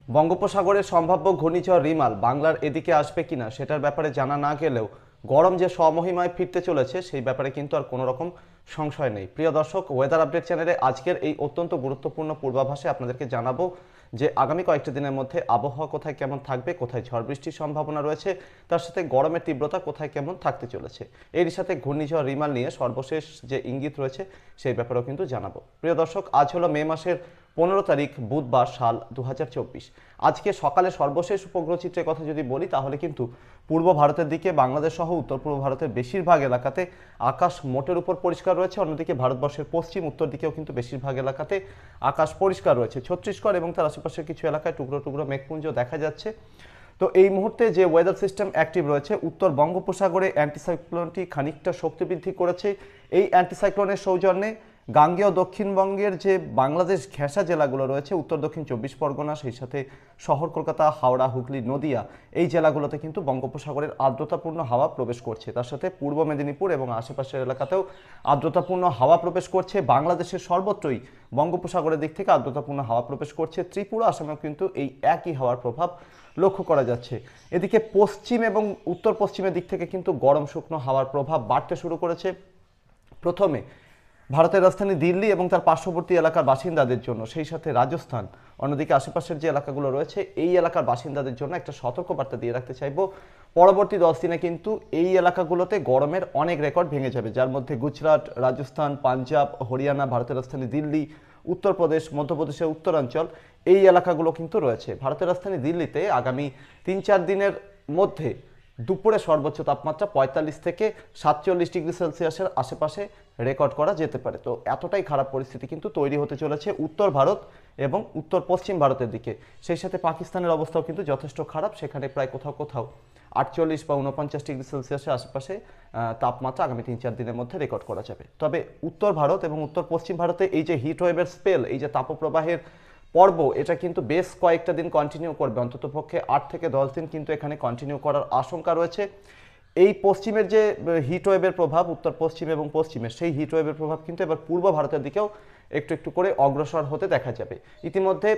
বঙ্গোপসাগরের সম্ভাব্য ঘূর্ণিঝড় রিমাল বাংলার এদিকে আসবে কিনা সেটার ব্যাপারে জানা না গেলেও গরম যে স্বমহিমায় ফিরতে চলেছে সেই ব্যাপারে কিন্তু আর কোনো রকম সংশয় নেই। প্রিয় দর্শক, ওয়েদার আপডেট চ্যানেলে আজকের এই অত্যন্ত গুরুত্বপূর্ণ পূর্বাভাসে আপনাদেরকে জানাবো যে আগামী কয়েকটি দিনের মধ্যে আবহাওয়া কোথায় কেমন থাকবে, কোথায় ঝড় বৃষ্টির সম্ভাবনা রয়েছে, তার সাথে গরমের তীব্রতা কোথায় কেমন থাকতে চলেছে। এর সাথে ঘূর্ণিঝড় রিমাল নিয়ে সর্বশেষ যে ইঙ্গিত রয়েছে সেই ব্যাপারেও কিন্তু জানাবো। প্রিয় দর্শক, আজ হলো মে মাসের 15 তারিখ, বুধবার, সাল 2024। আজকে সকালে সর্বশেষ উপগ্রহ চিত্রের কথা যদি বলি তাহলে কিন্তু পূর্ব ভারতের দিকে বাংলাদেশ সহ উত্তর পূর্ব ভারতের বেশিরভাগ এলাকাতে আকাশ মোটের উপর পরিষ্কার রয়েছে। অন্যদিকে ভারতবর্ষের পশ্চিম উত্তর দিকেও কিন্তু বেশিরভাগ এলাকাতে আকাশ পরিষ্কার রয়েছে। ছত্তিশগড় এবং তার আশেপাশের কিছু এলাকায় টুকরো টুকরো মেঘপুঞ্জ দেখা যাচ্ছে। তো এই মুহূর্তে যে ওয়েদার সিস্টেম অ্যাক্টিভ রয়েছে, উত্তর বঙ্গোপসাগরে অ্যান্টিসাইক্লোনটি খানিকটা শক্তি বৃদ্ধি করেছে। এই অ্যান্টিসাইক্লোনের সৌজন্যে গাঙ্গেয় দক্ষিণবঙ্গের যে বাংলাদেশ ঘেঁষা জেলাগুলো রয়েছে, উত্তর দক্ষিণ 24 পরগনা, সেই সাথে শহর কলকাতা, হাওড়া, হুগলি, নদিয়া, এই জেলাগুলোতে কিন্তু বঙ্গোপসাগরের আর্দ্রতাপূর্ণ হাওয়া প্রবেশ করছে। তার সাথে পূর্ব মেদিনীপুর এবং আশেপাশের এলাকাতেও আর্দ্রতাপূর্ণ হাওয়া প্রবেশ করছে। বাংলাদেশের সর্বত্রই বঙ্গোপসাগরের দিক থেকে আর্দ্রতাপূর্ণ হাওয়া প্রবেশ করছে। ত্রিপুরা, আসামেও কিন্তু এই একই হাওয়ার প্রভাব লক্ষ্য করা যাচ্ছে। এদিকে পশ্চিম এবং উত্তর পশ্চিমের দিক থেকে কিন্তু গরম শুকনো হাওয়ার প্রভাব বাড়তে শুরু করেছে। প্রথমে ভারতের রাজধানী দিল্লি এবং তার পার্শ্ববর্তী এলাকার বাসিন্দাদের জন্য, সেই সাথে রাজস্থান, অন্যদিকে আশেপাশের যে এলাকাগুলো রয়েছে এই এলাকার বাসিন্দাদের জন্য একটা সতর্কবার্তা দিয়ে রাখতে চাইব। পরবর্তী 10 দিনে কিন্তু এই এলাকাগুলোতে গরমের অনেক রেকর্ড ভেঙে যাবে, যার মধ্যে গুজরাট, রাজস্থান, পাঞ্জাব, হরিয়ানা, ভারতের রাজধানী দিল্লি, উত্তরপ্রদেশ, মধ্যপ্রদেশের উত্তরাঞ্চল, এই এলাকাগুলো কিন্তু রয়েছে। ভারতের রাজধানী দিল্লিতে আগামী 3-4 দিনের মধ্যে দুপুরে সর্বোচ্চ তাপমাত্রা 45 থেকে 47 ডিগ্রি সেলসিয়াসের আশেপাশে রেকর্ড করা যেতে পারে। তো এতটাই খারাপ পরিস্থিতি কিন্তু তৈরি হতে চলেছে উত্তর ভারত এবং উত্তর পশ্চিম ভারতের দিকে। সেই সাথে পাকিস্তানের অবস্থাও কিন্তু যথেষ্ট খারাপ, সেখানে প্রায় কোথাও কোথাও 48 বা 49 ডিগ্রি সেলসিয়াসের আশেপাশে তাপমাত্রা আগামী 3-4 দিনের মধ্যে রেকর্ড করা যাবে। তবে উত্তর ভারত এবং উত্তর পশ্চিম ভারতে এই যে হিট ওয়েভের স্পেল, এই যে তাপপ্রবাহের পর্ব, এটা কিন্তু বেশ কয়েকটা দিন কন্টিনিউ করবে, অন্ততপক্ষে 8 থেকে 10 দিন কিন্তু এখানে কন্টিনিউ করার আশঙ্কা রয়েছে। এই পশ্চিমের যে হিট ওয়েভের প্রভাব, উত্তর পশ্চিম এবং পশ্চিমের সেই হিট ওয়েভের প্রভাব কিন্তু এবার পূর্ব ভারতের দিকেও একটু একটু করে অগ্রসর হতে দেখা যাবে। ইতিমধ্যে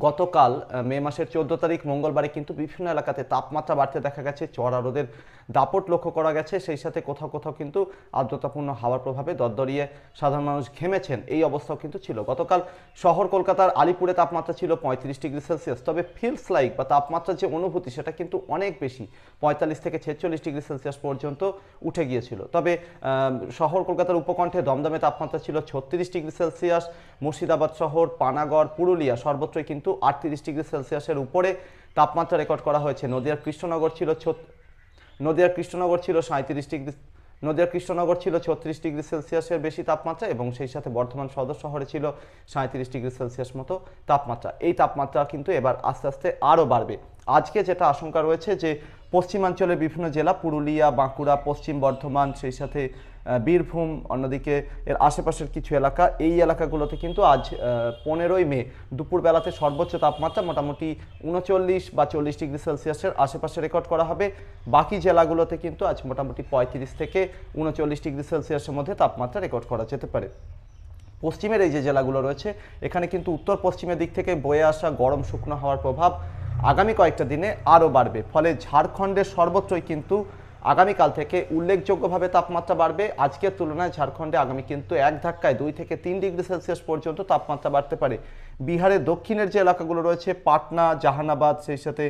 গতকাল মে মাসের 14 তারিখ মঙ্গলবারে কিন্তু বিভিন্ন এলাকাতে তাপমাত্রা বাড়তে দেখা গেছে, চড়া রোদের দাপট লক্ষ্য করা গেছে। সেই সাথে কোথাও কোথাও কিন্তু আর্দ্রতাপূর্ণ হাওয়ার প্রভাবে দরদরিয়ে সাধারণ মানুষ ঘেমেছেন, এই অবস্থাও কিন্তু ছিল। গতকাল শহর কলকাতার আলিপুরে তাপমাত্রা ছিল 35 ডিগ্রি সেলসিয়াস, তবে ফিলস লাইক বা তাপমাত্রার যে অনুভূতি সেটা কিন্তু অনেক বেশি, 45 থেকে 46 ডিগ্রি সেলসিয়াস পর্যন্ত উঠে গিয়েছিল। তবে শহর কলকাতার উপকণ্ঠে দমদমে তাপমাত্রা ছিল 36 ডিগ্রি সেলসিয়াস, মুর্শিদাবাদ শহর, পানাগড়, পুরুলিয়া সর্বত্রই কিন্তু 38 ডিগ্রি সেলসিয়াসের উপরে তাপমাত্রা রেকর্ড করা হয়েছে। নদিয়ার কৃষ্ণনগর ছিল 36 ডিগ্রি সেলসিয়াসের বেশি তাপমাত্রা, এবং সেই সাথে বর্ধমান সদর শহরে ছিল 37 ডিগ্রি সেলসিয়াস মতো তাপমাত্রা। এই তাপমাত্রা কিন্তু এবার আস্তে আস্তে আরও বাড়বে। আজকে যেটা আশঙ্কা রয়েছে যে পশ্চিমাঞ্চলের বিভিন্ন জেলা, পুরুলিয়া, বাঁকুড়া, পশ্চিম বর্ধমান, সেই সাথে বীরভূম, অন্যদিকে এর আশেপাশের কিছু এলাকা, এই এলাকাগুলোতে কিন্তু আজ 15ই মে দুপুরবেলাতে সর্বোচ্চ তাপমাত্রা মোটামুটি 39 বা 40 ডিগ্রি সেলসিয়াসের আশেপাশে রেকর্ড করা হবে। বাকি জেলাগুলোতে কিন্তু আজ মোটামুটি 35 থেকে 39 ডিগ্রি সেলসিয়াসের মধ্যে তাপমাত্রা রেকর্ড করা যেতে পারে। পশ্চিমের এই যে জেলাগুলো রয়েছে এখানে কিন্তু উত্তর পশ্চিমের দিক থেকে বয়ে আসা গরম শুকনো হওয়ার প্রভাব আগামী কয়েকটা দিনে আরও বাড়বে। ফলে ঝাড়খণ্ডের সর্বত্রই কিন্তু আগামীকাল থেকে উল্লেখযোগ্যভাবে তাপমাত্রা বাড়বে। আজকের তুলনায় ঝাড়খণ্ডে আগামী কিন্তু এক ধাক্কায় 2 থেকে 3 ডিগ্রি সেলসিয়াস পর্যন্ত তাপমাত্রা বাড়তে পারে। বিহারের দক্ষিণের যে এলাকাগুলো রয়েছে, পাটনা, জাহানাবাদ, সেই সাথে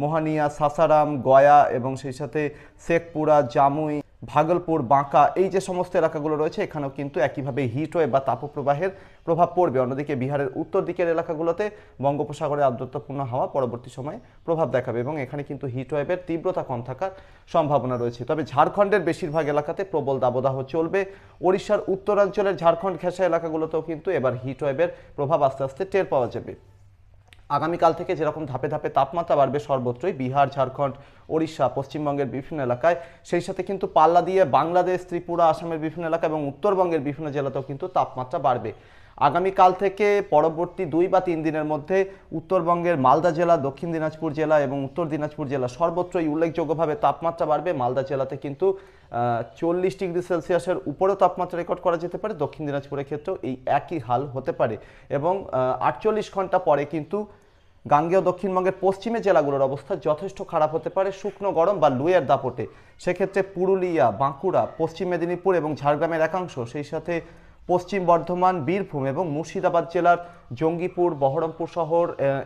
মোহানিয়া, সাসারাম, গয়া এবং সেই সাথে শেখপুরা, জামুই, ভাগলপুর, বাঁকা, এই যে সমস্ত এলাকাগুলো রয়েছে এখানেও কিন্তু একইভাবে হিটওয়েভ বা তাপপ্রবাহের প্রভাব পড়বে। অন্যদিকে বিহারের উত্তর দিকের এলাকাগুলোতে বঙ্গোপসাগরের আর্দ্রতাপূর্ণ হাওয়া পরবর্তী সময়ে প্রভাব দেখাবে এবং এখানে কিন্তু হিটওয়েভের তীব্রতা কম থাকার সম্ভাবনা রয়েছে। তবে ঝাড়খণ্ডের বেশিরভাগ এলাকাতে প্রবল দাবদাহ চলবে। ওড়িশার উত্তরাঞ্চলের ঝাড়খণ্ড ঘেঁষা এলাকাগুলোতেও কিন্তু এবার হিটওয়েভের প্রভাব আস্তে আস্তে টের পাওয়া যাবে। আগামীকাল থেকে যেরকম ধাপে ধাপে তাপমাত্রা বাড়বে সর্বত্রই, বিহার, ঝাড়খণ্ড, ওড়িশা, পশ্চিমবঙ্গের বিভিন্ন এলাকায়, সেই সাথে কিন্তু পাল্লা দিয়ে বাংলাদেশ, ত্রিপুরা, আসামের বিভিন্ন এলাকা এবং উত্তরবঙ্গের বিভিন্ন জেলাতেও কিন্তু তাপমাত্রা বাড়বে। আগামীকাল থেকে পরবর্তী 2 বা 3 দিনের মধ্যে উত্তরবঙ্গের মালদা জেলা, দক্ষিণ দিনাজপুর জেলা এবং উত্তর দিনাজপুর জেলা সর্বত্রই উল্লেখযোগ্যভাবে তাপমাত্রা বাড়বে। মালদা জেলাতে কিন্তু 40 ডিগ্রি সেলসিয়াসের উপরেও তাপমাত্রা রেকর্ড করা যেতে পারে। দক্ষিণ দিনাজপুরের ক্ষেত্রেও এই একই হাল হতে পারে এবং 48 ঘন্টা পরে কিন্তু গাঙ্গেয় দক্ষিণবঙ্গের পশ্চিমে জেলাগুলোর অবস্থা যথেষ্ট খারাপ হতে পারে শুকনো গরম বা লুয়ের দাপটে। সেক্ষেত্রে পুরুলিয়া, বাঁকুড়া, পশ্চিম মেদিনীপুর এবং ঝাড়গ্রামের একাংশ, সেই সাথে পশ্চিম বর্ধমান, বীরভূম এবং মুর্শিদাবাদ জেলার জঙ্গিপুর, বহরমপুর শহর,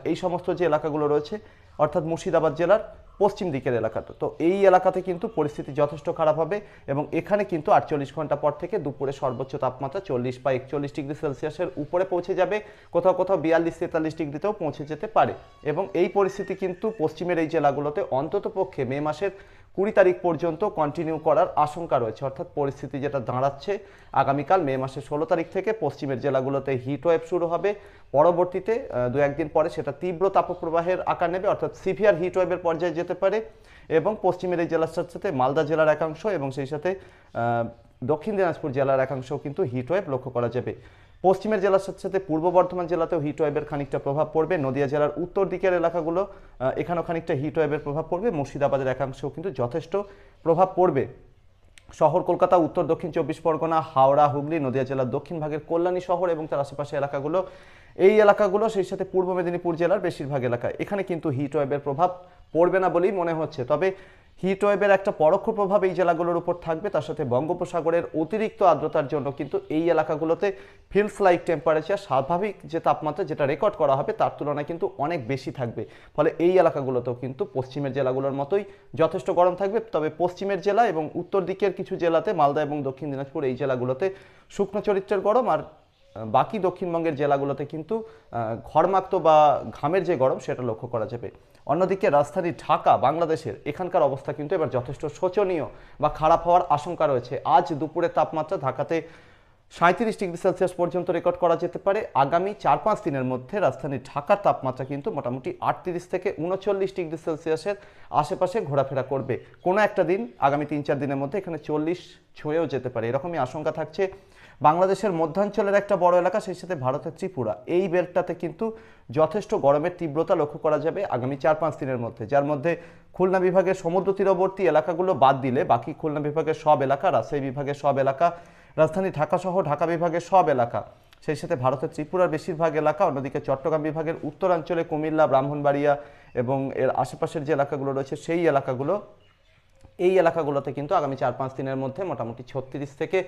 এই সমস্ত যে এলাকাগুলো রয়েছে, অর্থাৎ মুর্শিদাবাদ জেলার পশ্চিম দিকের এলাকাতে, তো এই এলাকাতে কিন্তু পরিস্থিতি যথেষ্ট খারাপ হবে এবং এখানে কিন্তু 48 ঘন্টা পর থেকে দুপুরে সর্বোচ্চ তাপমাত্রা 40 বা 41 ডিগ্রি সেলসিয়াসের উপরে পৌঁছে যাবে, কোথাও কোথাও 42-43 ডিগ্রিতেও পৌঁছে যেতে পারে। এবং এই পরিস্থিতি কিন্তু পশ্চিমের এই জেলাগুলোতে অন্ততপক্ষে মে মাসের 20 তারিখ পর্যন্ত কন্টিনিউ করার আশঙ্কা রয়েছে। অর্থাৎ পরিস্থিতি যেটা দাঁড়াচ্ছে, আগামীকাল মে মাসের 16 তারিখ থেকে পশ্চিমের জেলাগুলোতে হিট ওয়েভ শুরু হবে, পরবর্তীতে দু একদিন পরে সেটা তীব্র তাপপ্রবাহের আকার নেবে, অর্থাৎ সিভিয়ার হিট ওয়েভের পর্যায়ে যেতে পারে। এবং পশ্চিমের এই জেলার সাথে সাথে মালদা জেলার একাংশ এবং সেই সাথে দক্ষিণ দিনাজপুর জেলার একাংশেও কিন্তু হিট ওয়েভ লক্ষ্য করা যাবে। পশ্চিমের জেলার সাথে সাথে পূর্ব বর্ধমান জেলাতেও হিট ওয়েভের খানিকটা প্রভাব পড়বে। নদিয়া জেলার উত্তর দিকের এলাকাগুলো, এখানেও খানিকটা হিট ওয়েভের প্রভাব পড়বে। মুর্শিদাবাদের একাংশেও কিন্তু যথেষ্ট প্রভাব পড়বে। শহর কলকাতা, উত্তর দক্ষিণ 24 পরগনা, হাওড়া, হুগলি, নদিয়া জেলার দক্ষিণ ভাগের কল্যাণী শহর এবং তার আশেপাশে এলাকাগুলো, এই এলাকাগুলো, সেই সাথে পূর্ব মেদিনীপুর জেলার বেশিরভাগ এলাকায় এখানে কিন্তু হিট ওয়েভের প্রভাব পড়বে না বলেই মনে হচ্ছে। তবে হিট ওয়েভের একটা পরোক্ষ প্রভাব এই জেলাগুলোর উপর থাকবে। তার সাথে বঙ্গোপসাগরের অতিরিক্ত আর্দ্রতার জন্য কিন্তু এই এলাকাগুলোতে ফিলস লাইক টেম্পারেচার, স্বাভাবিক যে তাপমাত্রা যেটা রেকর্ড করা হবে তার তুলনায় কিন্তু অনেক বেশি থাকবে। ফলে এই এলাকাগুলোতেও কিন্তু পশ্চিমের জেলাগুলোর মতোই যথেষ্ট গরম থাকবে। তবে পশ্চিমের জেলা এবং উত্তর দিকের কিছু জেলাতে, মালদা এবং দক্ষিণ দিনাজপুর, এই জেলাগুলোতে শুকনো চরিত্রের গরম, আর বাকি দক্ষিণবঙ্গের জেলাগুলোতে কিন্তু ঘরমাক্ত বা ঘামের যে গরম সেটা লক্ষ্য করা যাবে। অন্যদিকে রাজধানী ঢাকা, বাংলাদেশের এখানকার অবস্থা কিন্তু এবার যথেষ্ট শোচনীয় বা খারাপ হওয়ার আশঙ্কা রয়েছে। আজ দুপুরের তাপমাত্রা ঢাকাতে 37 ডিগ্রি সেলসিয়াস পর্যন্ত রেকর্ড করা যেতে পারে। আগামী 4-5 দিনের মধ্যে রাজধানী ঢাকার তাপমাত্রা কিন্তু মোটামুটি 38 থেকে 39 ডিগ্রি সেলসিয়াসের আশেপাশে ঘোরাফেরা করবে। কোনো একটা দিন আগামী 3-4 দিনের মধ্যে এখানে 40 ছুঁয়েও যেতে পারে, এরকমই আশঙ্কা থাকছে। বাংলাদেশের মধ্যাঞ্চলের একটা বড় এলাকা, সেই সাথে ভারতের ত্রিপুরা, এই বেল্টটাতে কিন্তু যথেষ্ট গরমের তীব্রতা লক্ষ্য করা যাবে আগামী 4-5 দিনের মধ্যে, যার মধ্যে খুলনা বিভাগের সমুদ্র তীরবর্তী এলাকাগুলো বাদ দিলে বাকি খুলনা বিভাগের সব এলাকা, রাজশাহী বিভাগের সব এলাকা, রাজধানী ঢাকা সহ ঢাকা বিভাগের সব এলাকা, সেই সাথে ভারতের ত্রিপুরার বেশিরভাগ এলাকা, অন্যদিকে চট্টগ্রাম বিভাগের উত্তরাঞ্চলে কুমিল্লা, ব্রাহ্মণবাড়িয়া এবং এর আশেপাশের যে এলাকাগুলো রয়েছে সেই এলাকাগুলো, এই এলাকাগুলোতে কিন্তু আগামী 4-5 দিনের মধ্যে মোটামুটি 36 থেকে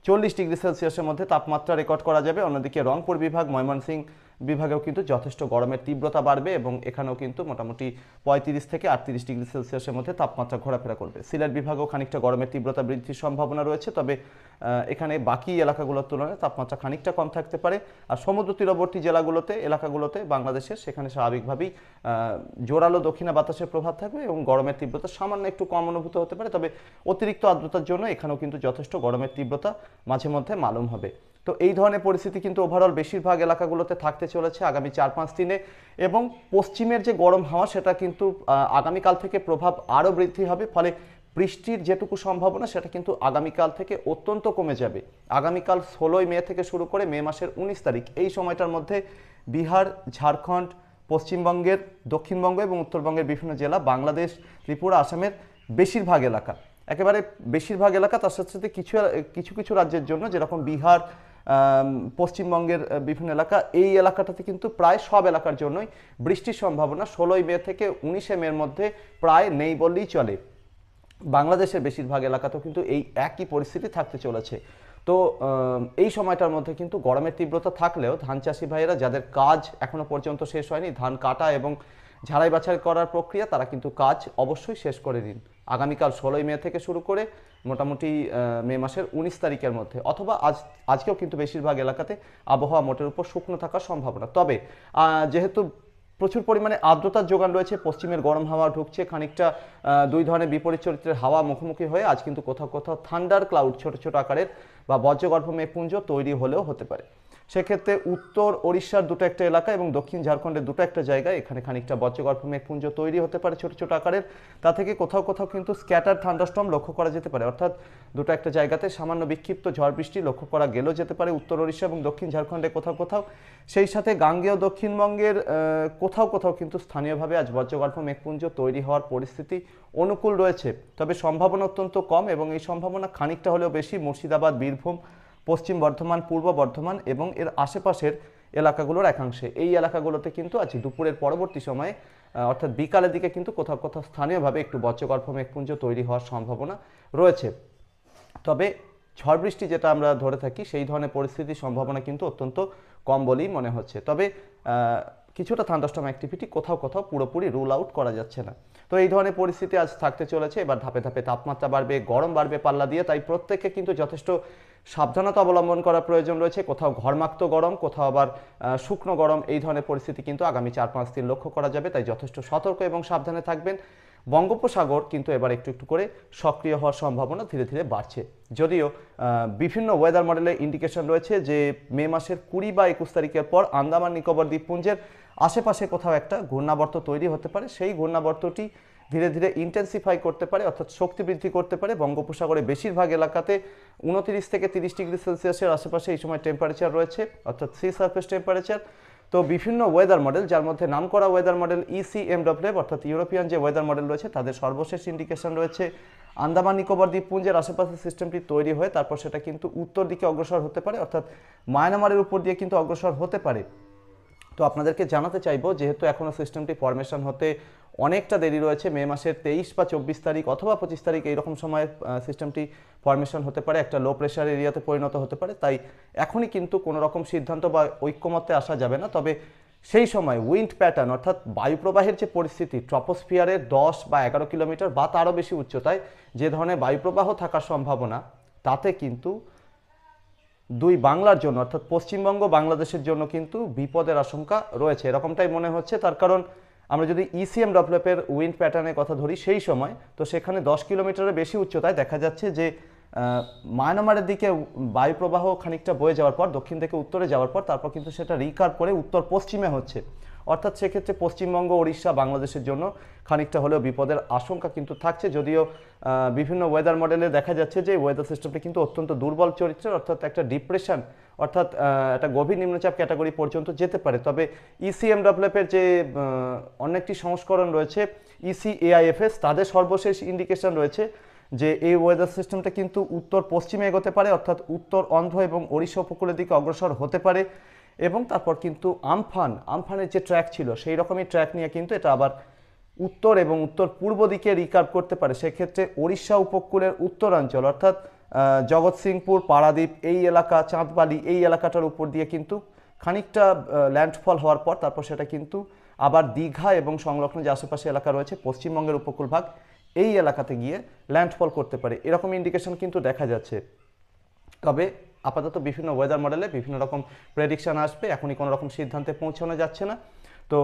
40 ডিগ্রি সেলসিয়াসের মধ্যে তাপমাত্রা রেকর্ড করা যাবে। অন্যদিকে রংপুর বিভাগ, ময়মনসিংহ বিভাগেও কিন্তু যথেষ্ট গরমের তীব্রতা বাড়বে এবং এখানেও কিন্তু মোটামুটি 35 থেকে 38 ডিগ্রি সেলসিয়াসের মধ্যে তাপমাত্রা ঘোরাফেরা করবে। সিলেট বিভাগেও খানিকটা গরমের তীব্রতা বৃদ্ধির সম্ভাবনা রয়েছে, তবে এখানে বাকি এলাকাগুলোর তুলনায় তাপমাত্রা খানিকটা কম থাকতে পারে। আর সমুদ্র তীরবর্তী জেলাগুলোতে, এলাকাগুলোতে বাংলাদেশের, সেখানে স্বাভাবিকভাবেই জোরালো দক্ষিণা বাতাসের প্রভাব থাকবে এবং গরমের তীব্রতা সামান্য একটু কম অনুভূত হতে পারে। তবে অতিরিক্ত আর্দ্রতার জন্য এখানেও কিন্তু যথেষ্ট গরমের তীব্রতা মাঝে মধ্যে মালুম হবে। তো এই ধরনের পরিস্থিতি কিন্তু ওভারঅল বেশিরভাগ এলাকাগুলোতে থাকতে চলেছে আগামী 4-5 দিনে। এবং পশ্চিমের যে গরম হাওয়া সেটা কিন্তু আগামীকাল থেকে প্রভাব আরও বৃদ্ধি হবে, ফলে বৃষ্টির যেটুকু সম্ভাবনা সেটা কিন্তু আগামীকাল থেকে অত্যন্ত কমে যাবে। আগামীকাল 16 মে থেকে শুরু করে মে মাসের 19 তারিখ, এই সময়টার মধ্যে বিহার, ঝাড়খণ্ড, পশ্চিমবঙ্গের, দক্ষিণবঙ্গ এবং উত্তরবঙ্গের বিভিন্ন জেলা, বাংলাদেশ, ত্রিপুরা, আসামের বেশিরভাগ এলাকা, একেবারে বেশিরভাগ এলাকা, তার সাথে সাথে কিছু কিছু রাজ্যের জন্য, যেরকম বিহার, পশ্চিমবঙ্গের বিভিন্ন এলাকা, এই এলাকাটাতে কিন্তু প্রায় সব এলাকার জন্যই বৃষ্টির সম্ভাবনা 16 মে থেকে 19 মের মধ্যে প্রায় নেই বললেই চলে। বাংলাদেশের বেশিরভাগ এলাকাতেও কিন্তু এই একই পরিস্থিতি থাকতে চলেছে। তো এই সময়টার মধ্যে কিন্তু গরমের তীব্রতা থাকলেও ধান চাষি ভাইয়েরা, যাদের কাজ এখনো পর্যন্ত শেষ হয়নি, ধান কাটা এবং ঝাড়াই বাছাই করার প্রক্রিয়া, তারা কিন্তু কাজ অবশ্যই শেষ করে দিন আগামীকাল 16 মে থেকে শুরু করে মোটামুটি মে মাসের 19 তারিখের মধ্যে, অথবা আজকেও কিন্তু বেশিরভাগ এলাকাতে আবহাওয়া মোটের উপর শুকনো থাকার সম্ভাবনা। তবে যেহেতু প্রচুর পরিমাণে আর্দ্রতার যোগান রয়েছে, পশ্চিমের গরম হাওয়া ঢুকছে, খানিকটা দুই ধরনের বিপরীত চরিত্রের হাওয়া মুখোমুখি হয়ে আজ কিন্তু কোথাও কোথাও থান্ডার ক্লাউড, ছোট ছোট আকারের বা বজ্রগর্ভ মেঘপুঞ্জ তৈরি হলেও হতে পারে। সেক্ষেত্রে উত্তর ওড়িশার দুটো একটা এলাকা এবং দক্ষিণ ঝাড়খণ্ডের দুটো একটা জায়গায় এখানে খানিকটা বজ্রগর্ভ মেঘপুঞ্জ তৈরি হতে পারে ছোট ছোট আকারের। তা থেকে কোথাও কোথাও কিন্তু স্ক্যাটার থান্ডারস্টর্ম লক্ষ্য করা যেতে পারে, অর্থাৎ দুটো একটা জায়গাতে সামান্য বিক্ষিপ্ত ঝড় বৃষ্টি লক্ষ্য করা গেলেও যেতে পারে উত্তর ওড়িশা এবং দক্ষিণ ঝাড়খণ্ডে কোথাও কোথাও। সেই সাথে গাঙ্গেয় দক্ষিণবঙ্গের কোথাও কোথাও কিন্তু স্থানীয়ভাবে আজ বজ্রগর্ভ মেঘপুঞ্জ তৈরি হওয়ার পরিস্থিতি অনুকূল রয়েছে, তবে সম্ভাবনা অত্যন্ত কম এবং এই সম্ভাবনা খানিকটা হলেও বেশি মুর্শিদাবাদ, বীরভূম, পশ্চিম বর্ধমান, পূর্ব বর্ধমান এবং এর আশেপাশের এলাকাগুলোর একাংশে। এই এলাকাগুলোতে কিন্তু আজ দুপুরের পরবর্তী সময়ে অর্থাৎ বিকালের দিকে কিন্তু কোথাও কোথাও স্থানীয়ভাবে একটু বজ্রগর্ভ মেঘপুঞ্জ তৈরি হওয়ার সম্ভাবনা রয়েছে। তবে ঝড় বৃষ্টি যেটা আমরা ধরে থাকি সেই ধরনের পরিস্থিতির সম্ভাবনা কিন্তু অত্যন্ত কম বলেই মনে হচ্ছে। তবে কিছুটা থান্ডারস্টর্ম অ্যাক্টিভিটি কোথাও কোথাও পুরোপুরি রুল আউট করা যাচ্ছে না। তো এই ধরনের পরিস্থিতি আজ থাকতে চলেছে। এবার ধাপে ধাপে তাপমাত্রা বাড়বে, গরম বাড়বে পাল্লা দিয়ে, তাই প্রত্যেককে কিন্তু যথেষ্ট সাবধানতা অবলম্বন করার প্রয়োজন রয়েছে। কোথাও ঘরমাক্ত গরম, কোথাও আবার শুকনো গরম, এই ধরনের পরিস্থিতি কিন্তু আগামী 4-5 দিন লক্ষ্য করা যাবে, তাই যথেষ্ট সতর্ক এবং সাবধানে থাকবেন। বঙ্গোপসাগর কিন্তু এবার একটু একটু করে সক্রিয় হওয়ার সম্ভাবনা ধীরে ধীরে বাড়ছে। যদিও বিভিন্ন ওয়েদার মডেলে ইন্ডিকেশন রয়েছে যে মে মাসের 20 বা 21 তারিখের পর আন্দামান নিকোবর দ্বীপপুঞ্জের আশেপাশে কোথাও একটা ঘূর্ণাবর্ত তৈরি হতে পারে। সেই ঘূর্ণাবর্তটি ধীরে ধীরে ইন্টেন্সিফাই করতে পারে, অর্থাৎ শক্তি বৃদ্ধি করতে পারে। বঙ্গোপসাগরে বেশিরভাগ এলাকাতে 29 থেকে 30 ডিগ্রি সেলসিয়াসের আশেপাশে এই সময় টেম্পারেচার রয়েছে, অর্থাৎ সি সারফেস টেম্পারেচার। তো বিভিন্ন ওয়েদার মডেল, যার মধ্যে নামকরা ওয়েদার মডেল ইসিএমডব্লিউ অর্থাৎ ইউরোপিয়ান যে ওয়েদার মডেল রয়েছে, তাদের সর্বশেষ ইন্ডিকেশন রয়েছে আন্দামান নিকোবর দ্বীপপুঞ্জের আশেপাশে সিস্টেমটি তৈরি হয়ে তারপর সেটা কিন্তু উত্তর দিকে অগ্রসর হতে পারে, অর্থাৎ মায়ানমারের উপর দিয়ে কিন্তু অগ্রসর হতে পারে। তো আপনাদেরকে জানাতে চাইবো, যেহেতু এখনও সিস্টেমটি ফরমেশন হতে অনেকটা দেরি রয়েছে, মে মাসের 23 বা 24 তারিখ অথবা 25 তারিখ এইরকম সময়ে সিস্টেমটি ফরমেশন হতে পারে, একটা লো প্রেশার এরিয়াতে পরিণত হতে পারে। তাই এখনই কিন্তু কোনো রকম সিদ্ধান্ত বা ঐক্যমত্যে আসা যাবে না। তবে সেই সময় উইন্ড প্যাটার্ন অর্থাৎ বায়ুপ্রবাহের যে পরিস্থিতি, ট্রপোস্ফিয়ারের 10 বা 11 কিলোমিটার বা তারও বেশি উচ্চতায় যে ধরনের বায়ুপ্রবাহ থাকার সম্ভাবনা, তাতে কিন্তু দুই বাংলার জন্য অর্থাৎ পশ্চিমবঙ্গ বাংলাদেশের জন্য কিন্তু বিপদের আশঙ্কা রয়েছে, এরকমটাই মনে হচ্ছে। তার কারণ আমরা যদি ইসিএমডব্লিউ এর উইন্ড প্যাটার্নের কথা ধরি সেই সময়, তো সেখানে 10 কিলোমিটারের বেশি উচ্চতায় দেখা যাচ্ছে যে মায়ানমারের দিকে বায়ুপ্রবাহ খানিকটা বয়ে যাওয়ার পর, দক্ষিণ থেকে উত্তরে যাওয়ার পর তারপর কিন্তু সেটা রিকার্ভ করে উত্তর পশ্চিমে হচ্ছে। অর্থাৎ সেক্ষেত্রে পশ্চিমবঙ্গ, ওড়িশা, বাংলাদেশের জন্য খানিকটা হলেও বিপদের আশঙ্কা কিন্তু থাকছে। যদিও বিভিন্ন ওয়েদার মডেলে দেখা যাচ্ছে যে ওয়েদার সিস্টেমটি কিন্তু অত্যন্ত দুর্বল চরিত্রের, অর্থাৎ একটা ডিপ্রেশন অর্থাৎ একটা গভীর নিম্নচাপ ক্যাটাগরি পর্যন্ত যেতে পারে। তবে ইসিএমডব্লিউ এর যে অনেকটি সংস্করণ রয়েছে ইসিএআইএফএস, তাদের সর্বশেষ ইন্ডিকেশন রয়েছে যে এই ওয়েদার সিস্টেমটা কিন্তু উত্তর পশ্চিমে এগোতে পারে, অর্থাৎ উত্তর অন্ধ্র এবং ওড়িশা উপকূলের দিকে অগ্রসর হতে পারে। এবং তারপর কিন্তু আমফানের যে ট্র্যাক ছিল সেই রকমই ট্র্যাক নিয়ে কিন্তু এটা আবার উত্তর এবং উত্তর পূর্ব দিকে রিকার্ভ করতে পারে। সেক্ষেত্রে ওড়িশা উপকূলের উত্তরাঞ্চল অর্থাৎ জগৎসিংপুর, পারাদ্বীপ এই এলাকা, চাঁদবালি এই এলাকাটার উপর দিয়ে কিন্তু খানিকটা ল্যান্ডফল হওয়ার পর তারপর সেটা কিন্তু আবার দীঘা এবং সংলগ্ন যে আশেপাশে এলাকা রয়েছে পশ্চিমবঙ্গের উপকূল ভাগ, এই এলাকাতে গিয়ে ল্যান্ডফল করতে পারে, এরকম ইন্ডিকেশন কিন্তু দেখা যাচ্ছে। তবে আপাতত বিভিন্ন ওয়েদার মডেলে বিভিন্ন রকম প্রেডিকশন আসবে, এখনই কোনো রকম সিদ্ধান্তে পৌঁছানো যাচ্ছে না। তো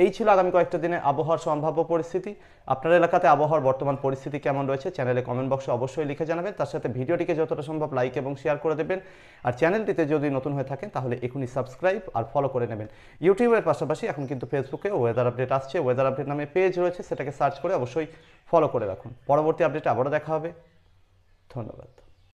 এই ছিল আগামী কয়েকটা দিনে আবহাওয়ার সম্ভাব্য পরিস্থিতি। আপনার এলাকাতে আবহাওয়ার বর্তমান পরিস্থিতি কেমন রয়েছে চ্যানেলে কমেন্ট বক্সে অবশ্যই লিখে জানাবেন। তার সাথে ভিডিওটিকে যতটা সম্ভব লাইক এবং শেয়ার করে দেবেন। আর চ্যানেলটিতে যদি নতুন হয়ে থাকেন তাহলে এখনই সাবস্ক্রাইব আর ফলো করে নেবেন। ইউটিউবের পাশাপাশি এখন কিন্তু ফেসবুকে ওয়েদার আপডেট আসছে, ওয়েদার আপডেট নামে পেজ রয়েছে, সেটাকে সার্চ করে অবশ্যই ফলো করে রাখুন। পরবর্তী আপডেটে আবারও দেখা হবে। ধন্যবাদ।